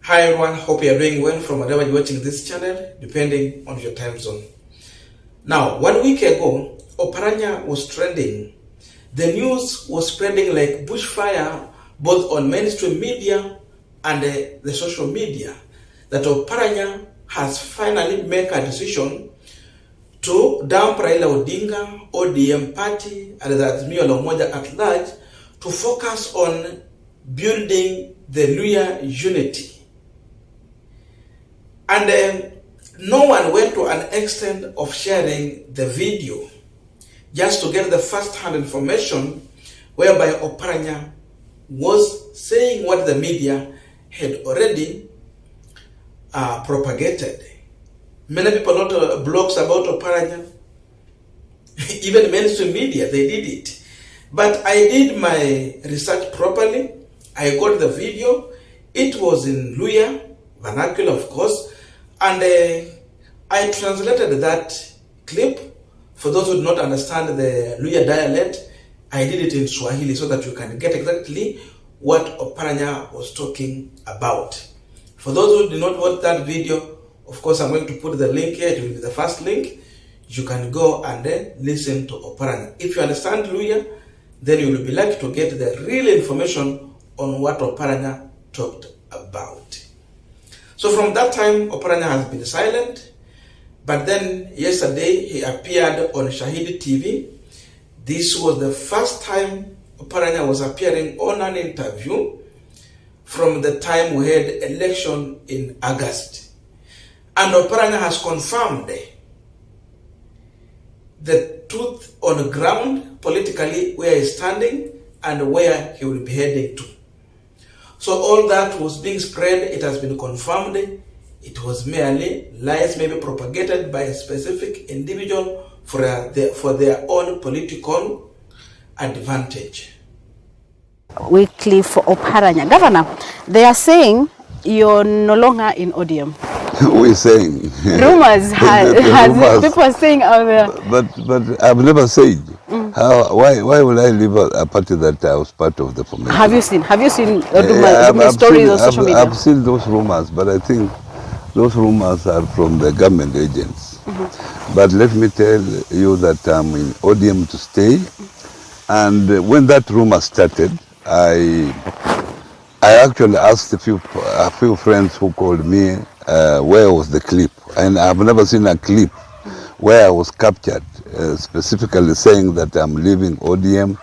Hi everyone, hope you are doing well from wherever you're watching this channel, depending on your time zone. Now, 1 week ago, Oparanya was trending. The news was spreading like bushfire, both on mainstream media and the social media, that Oparanya has finally made a decision to dump Railaodinga, ODM party, and the Azimio la Umoja at large, to focus on building the Luhya unity. And no one went to an extent of sharing the video just to get the first-hand information, whereby Oparanya was saying what the media had already propagated. Many people wrote blogs about Oparanya, even mainstream media, they did it. But I did my research properly. I got the video. It was in Luhya, vernacular of course, and I translated that clip. For those who do not understand the Luhya dialect, I did it in Swahili so that you can get exactly what Oparanya was talking about. For those who did not watch that video, of course I'm going to put the link here. It will be the first link. You can go and then listen to Oparanya. If you understand Luhya, then you will be lucky to get the real information on what Oparanya talked about. So from that time, Oparanya has been silent. But then yesterday, he appeared on Shahidi TV. This was the first time Oparanya was appearing on an interview from the time we had election in August. And Oparanya has confirmed the truth on the ground, politically, where he's standing and where he will be heading to. So all that was being spread, it has been confirmed. It was merely lies, maybe propagated by a specific individual for their own political advantage. Weekly for Oparanya. Governor, they are saying you're no longer in ODM. We're saying. Rumors has people are saying out there. But I've never said. Why would I leave a party that I was part of the formation? Have you seen rumors, stories on social media? I've seen those rumors, but I think those rumors are from the government agents. But let me tell you that I'm in ODM to stay. And when that rumor started, I actually asked a few friends who called me where was the clip, and I've never seen a clip where I was captured specifically saying that I'm leaving ODM,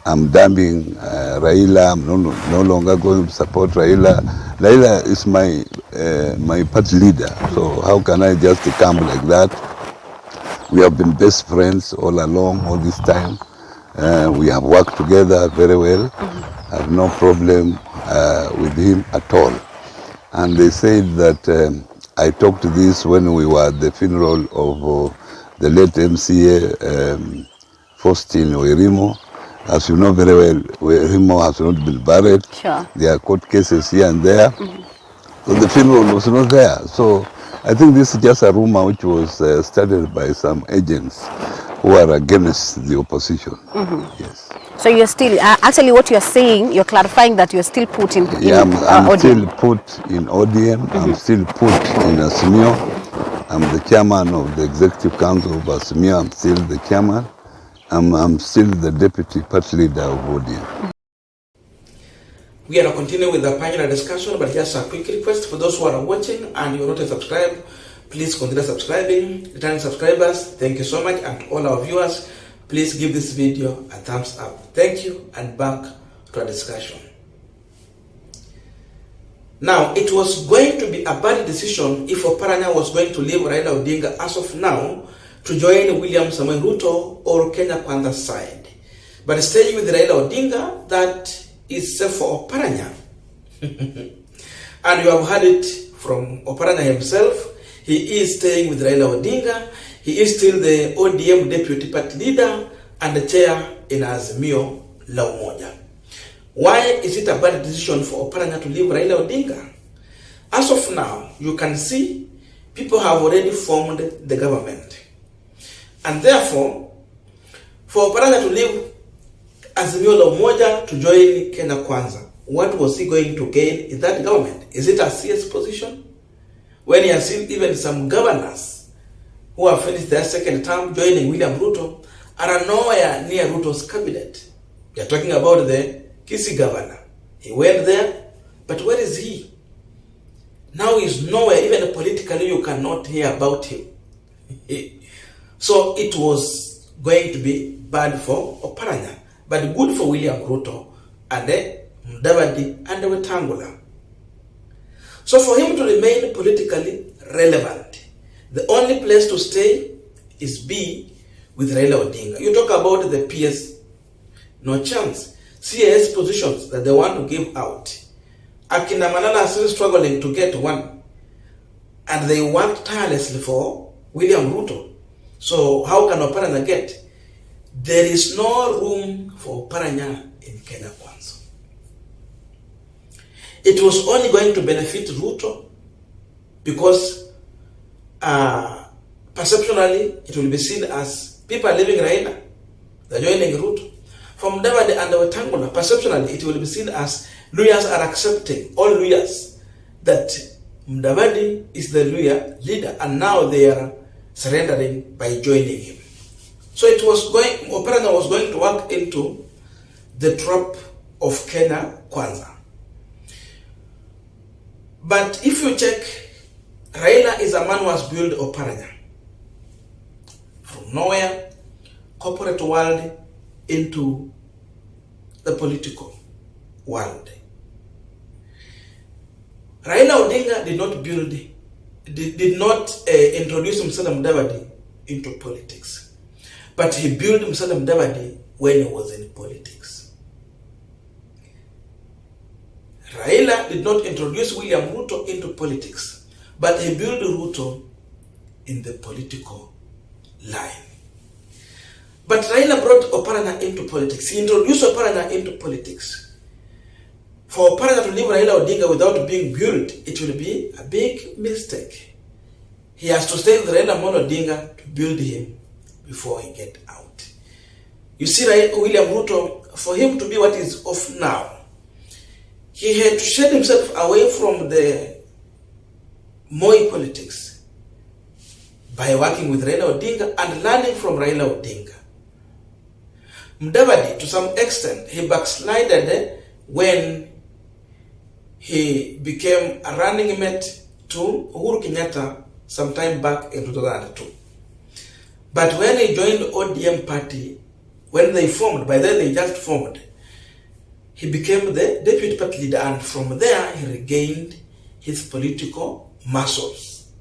I'm dumping Raila, I'm no longer going to support Raila. Raila is my party leader, so how can I just come like that? We have been best friends all along, all this time. We have worked together very well. I have no problem with him at all. And they said that I talked to this when we were at the funeral of the late MCA Faustin Werimo. As you know very well, Werimo has not been buried. Sure. There are court cases here and there. So the funeral was not there. So I think this is just a rumor which was started by some agents who are against the opposition. Yes. So you're still, actually what you're saying, you're clarifying that you're still put in I'm still put in ODM, I'm still put in Azimio. I'm the chairman of the executive council of Azimio, I'm still the chairman. I'm still the deputy party leader of ODM. We are going to continue with the Punchline discussion, but just a quick request for those who are watching and you're not subscribed, please consider subscribing. Returning subscribers, thank you so much, and all our viewers, please give this video a thumbs up. Thank you, and back to our discussion. Now, it was going to be a bad decision if Oparanya was going to leave Railaodinga as of now to join William Samoei Ruto or Kenya Kwanza's side. But staying with Railaodinga, that is safe for Oparanya. And you have heard it from Oparanya himself. He is staying with Railaodinga. He is still the ODM deputy party leader and the chair in Azimio la Umoja. Why is it a bad decision for Oparanya to leave Railaodinga? As of now, you can see people have already formed the government. And therefore, for Oparanya to leave Azimio la Umoja to join Kenya Kwanza, what was he going to gain in that government? Is it a CS position? When he has seen even some governors who have finished their second term joining William Ruto are nowhere near Ruto's cabinet. We are talking about the Kisii governor. He went there, but where is he? Now he's nowhere, even politically you cannot hear about him. So it was going to be bad for Oparanya, but good for William Ruto and mudavadi and Wetangula. So for him to remain politically relevant, the only place to stay is be with railaodinga. You talk about the PS, no chance. CAS positions that they want to give out. Akina Malala are still struggling to get one. And they work tirelessly for William Ruto. So how can Oparanya get? There is no room for Oparanya in Kenya Kwanza. It was only going to benefit Ruto because perceptually it will be seen as people are leaving Raila. They're joining Ruto. From Mudavadi and Wetangula, perceptually it will be seen as Luyas are accepting, all Luyas, that Mudavadi is the Luya leader and now they are surrendering by joining him. So it was going, Oparanya was going to walk into the trap of Kenya Kwanza. But if you check, Raila is a man who has built Oparanya from nowhere, corporate world, into the political world. Raila Odinga did not introduce Musalia Mudavadi into politics, but he built Musalia Mudavadi when he was in politics. Raila did not introduce William Ruto into politics, but he built Ruto in the political line. But Raila brought Oparanya into politics. He introduced Oparanya into politics. For Oparanya to leave Raila Odinga without being built, it will be a big mistake. He has to stay with Raila Odinga to build him before he get out. You see, William Ruto, for him to be what is off now, he had to shed himself away from the Moi politics by working with Raila Odinga and learning from Raila Odinga. Mudavadi, to some extent, he backslided when he became a running mate to Uhuru Kenyatta sometime back in 2002. But when he joined the ODM party, when they formed, by then they just formed, he became the deputy party leader, and from there he regained his political muscles.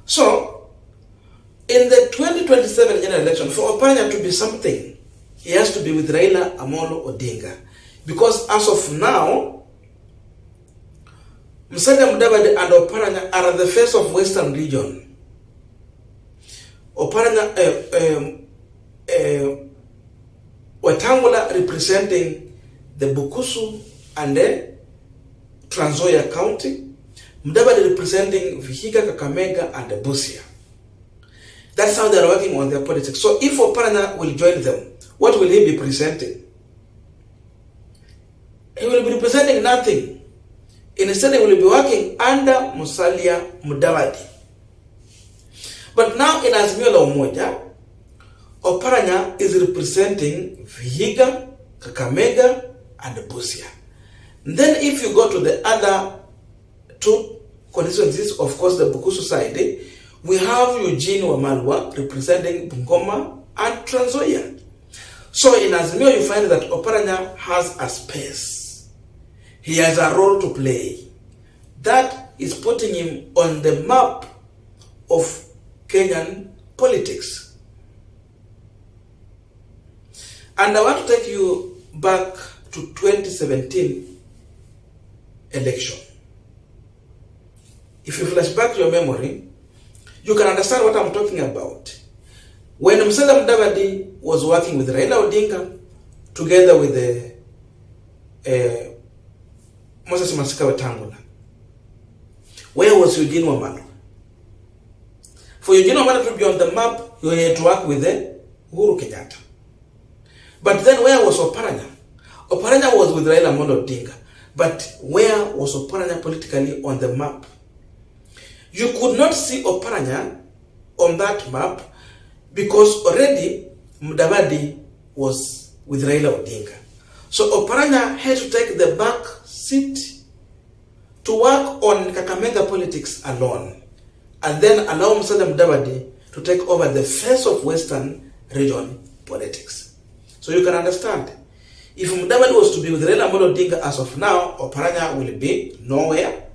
So, in the 2027 general election, for Oparanya to be something, he has to be with Raila Amolo Odinga. Because as of now, Musalia Mudavadi and Oparanya are the face of Western region. Oparanya, Wetangula representing the Bukusu and the Trans Nzoia County, Mudavadi representing Vihiga, Kakamega and the Busia. That's how they are working on their politics. So if Oparanya will join them, what will he be presenting? He will be representing nothing. Instead, he will be working under Musalia Mudavadi. But now in Azimio la Umoja, Oparanya is representing Vihiga, Kakamega, and Busia. Then if you go to the other two constituencies, of course the Bukusu side, we have Eugene Wamalwa representing Bungoma and Trans Nzoia. So in Azimio you find that Oparanya has a space. He has a role to play. That is putting him on the map of Kenyan politics. And I want to take you back to 2017 election. If you flash back to your memory, you can understand what I'm talking about. When Musalia Mudavadi was working with Raila Odinga, together with Moses Masika Wetangula, where was Eugene Wamalwa? For Eugene Wamalwa to be on the map, you had to work with Uhuru Kenyatta. But then where was Oparanya? Oparanya was with Raila Odinga. But where was Oparanya politically on the map? You could not see Oparanya on that map because already Mudavadi was with railaodinga. So Oparanya had to take the back seat to work on Kakamega politics alone, and then allow Musalia Mudavadi to take over the face of Western region politics. So you can understand, if Mudavadi was to be with Raila Odinga as of now, Oparanya will be nowhere.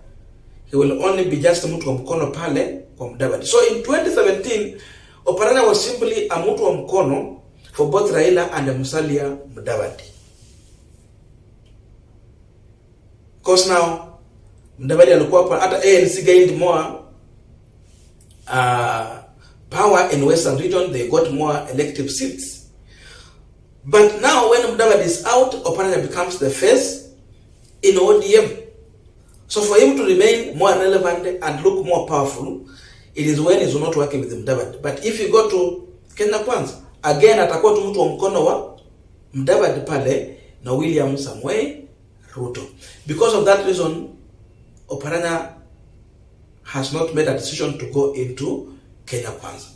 He will only be just mtu wa mkono pale kwa Mudavadi. So in 2017, Oparanya was simply a mtu wa mkono for both Raila and Musalia Mudavadi. Because now Mudavadi alikuwa hapa, hata ANC gained more power in Western region, they got more elective seats. But now when Mudavadi is out, Oparanya becomes the face in ODM. So for him to remain more relevant and look more powerful, it is when he's not working with Mudavadi. But if you go to Kenya Kwanza, again atakuwa tu mtu wa mkono wa Mudavadi pale na William Samoei Ruto. Because of that reason, Oparanya has not made a decision to go into Kenya Kwanza.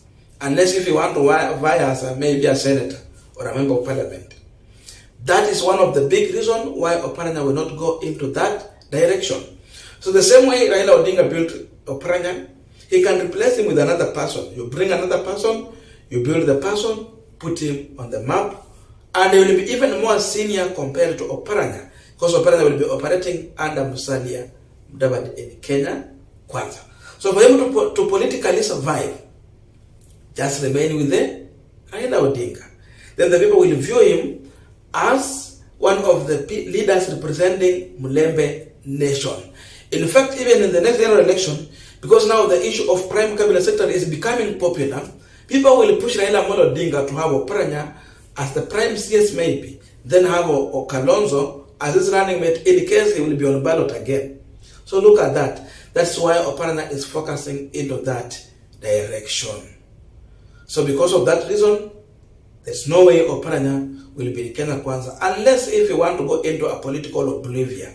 Unless if you want to vie as maybe a senator or a member of parliament. That is one of the big reasons why Oparanya will not go into that direction. So the same way Raila Odinga built Oparanya, he can replace him with another person. You bring another person, you build the person, put him on the map, and he will be even more senior compared to Oparanya, because Oparanya will be operating under Musalia Mudavadi in Kenya Kwanza. So for him to politically survive, just remain with the Raila Odinga. Then the people will view him as one of the leaders representing Mulembe Nation. In fact, even in the next general election, because now the issue of prime cabinet secretary is becoming popular, people will push Raila Odinga to have Oparanya as the prime CS maybe, then have Kalonzo as his running mate in case he will be on ballot again. So look at that. That's why Oparanya is focusing into that direction. So because of that reason, there's no way Oparanya will be in Kenya Kwanza, unless if you want to go into a political oblivion.